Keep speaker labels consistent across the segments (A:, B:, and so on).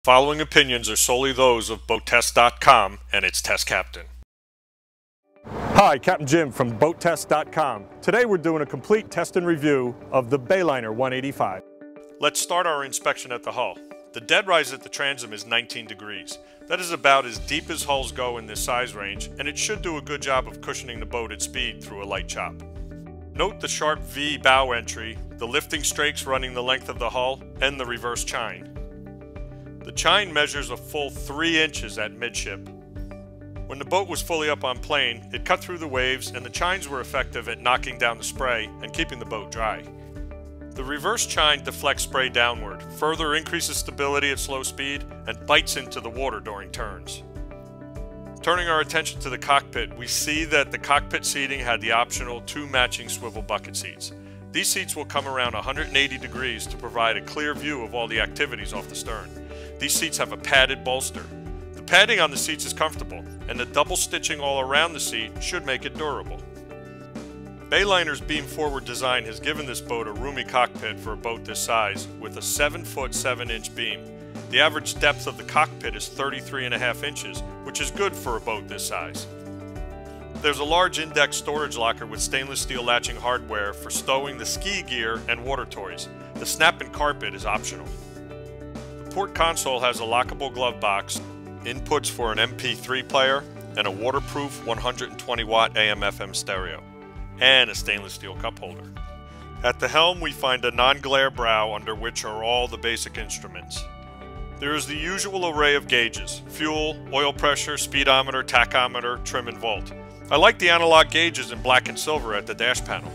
A: following opinions are solely those of BoatTest.com and its test captain.
B: Hi, Captain Jim from BoatTest.com. Today we're doing a complete test and review of the Bayliner 185.
A: Let's start our inspection at the hull. The deadrise at the transom is 19 degrees. That is about as deep as hulls go in this size range, and it should do a good job of cushioning the boat at speed through a light chop. Note the sharp V bow entry, the lifting strakes running the length of the hull, and the reverse chine. The chine measures a full 3 inches at midship. When the boat was fully up on plane, it cut through the waves, and the chines were effective at knocking down the spray and keeping the boat dry. The reverse chine deflects spray downward, further increases stability at slow speed, and bites into the water during turns. Turning our attention to the cockpit, we see that the cockpit seating had the optional 2 matching swivel bucket seats. These seats will come around 180 degrees to provide a clear view of all the activities off the stern. These seats have a padded bolster. The padding on the seats is comfortable, and the double stitching all around the seat should make it durable. Bayliner's beam forward design has given this boat a roomy cockpit for a boat this size with a 7-foot 7-inch beam. The average depth of the cockpit is 33.5 inches, which is good for a boat this size. There's a large index storage locker with stainless steel latching hardware for stowing the ski gear and water toys. The snap-in carpet is optional. The port console has a lockable glove box, inputs for an MP3 player, and a waterproof 120-watt AM/FM stereo, and a stainless steel cup holder. At the helm, we find a non-glare brow under which are all the basic instruments. There is the usual array of gauges: fuel, oil pressure, speedometer, tachometer, trim, and volt. I like the analog gauges in black and silver at the dash panel.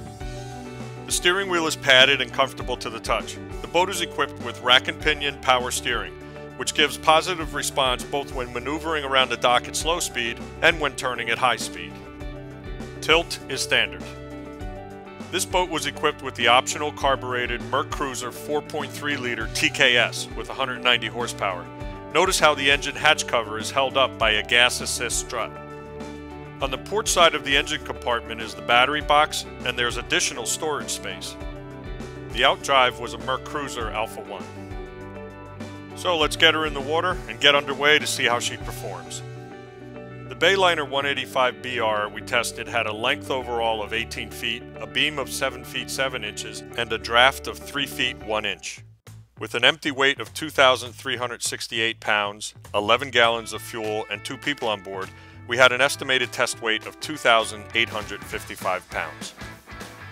A: The steering wheel is padded and comfortable to the touch. The boat is equipped with rack and pinion power steering, which gives positive response both when maneuvering around the dock at slow speed and when turning at high speed. Tilt is standard. This boat was equipped with the optional carbureted Merc Cruiser 4.3-liter TKS with 190 horsepower. Notice how the engine hatch cover is held up by a gas assist strut. On the port side of the engine compartment is the battery box, and there's additional storage space. The outdrive was a Merc Cruiser Alpha 1. So let's get her in the water and get underway to see how she performs. The Bayliner 185 BR we tested had a length overall of 18 feet, a beam of 7 feet 7 inches, and a draft of 3 feet 1 inch. With an empty weight of 2,368 pounds, 11 gallons of fuel, and 2 people on board, we had an estimated test weight of 2,855 pounds.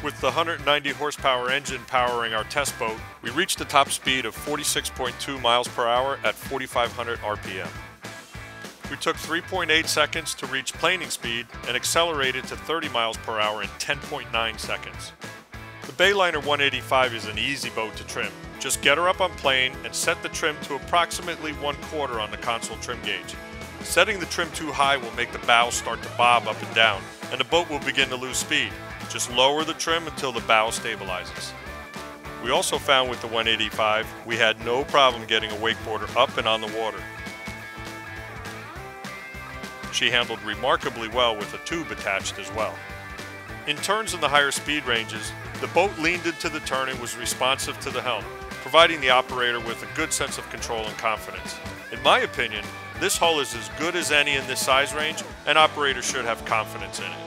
A: With the 190 horsepower engine powering our test boat, we reached a top speed of 46.2 miles per hour at 4,500 RPM. We took 3.8 seconds to reach planing speed and accelerated to 30 miles per hour in 10.9 seconds. The Bayliner 185 is an easy boat to trim. Just get her up on plane and set the trim to approximately 1/4 on the console trim gauge. Setting the trim too high will make the bow start to bob up and down, and the boat will begin to lose speed. Just lower the trim until the bow stabilizes. We also found with the 185, we had no problem getting a wakeboarder up and on the water. She handled remarkably well with a tube attached as well. In turns in the higher speed ranges, the boat leaned into the turn and was responsive to the helm, providing the operator with a good sense of control and confidence. In my opinion, this hull is as good as any in this size range, and operators should have confidence in it.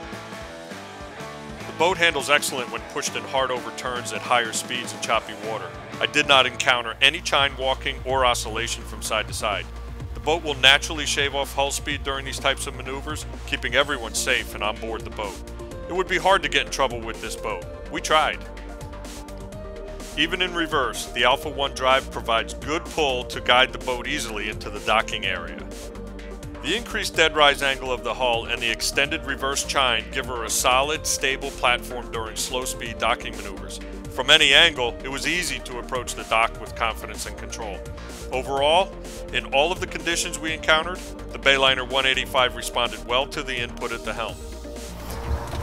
A: The boat handles excellent when pushed in hard over turns at higher speeds and choppy water. I did not encounter any chine walking or oscillation from side to side. The boat will naturally shave off hull speed during these types of maneuvers, keeping everyone safe and on board the boat. It would be hard to get in trouble with this boat. We tried. Even in reverse, the Alpha 1 drive provides good pull to guide the boat easily into the docking area. The increased deadrise angle of the hull and the extended reverse chine give her a solid, stable platform during slow-speed docking maneuvers. From any angle, it was easy to approach the dock with confidence and control. Overall, in all of the conditions we encountered, the Bayliner 185 responded well to the input at the helm.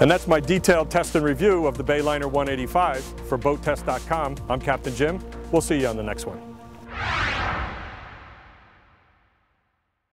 B: And that's my detailed test and review of the Bayliner 185 for BoatTest.com. I'm Captain Jim. We'll see you on the next one.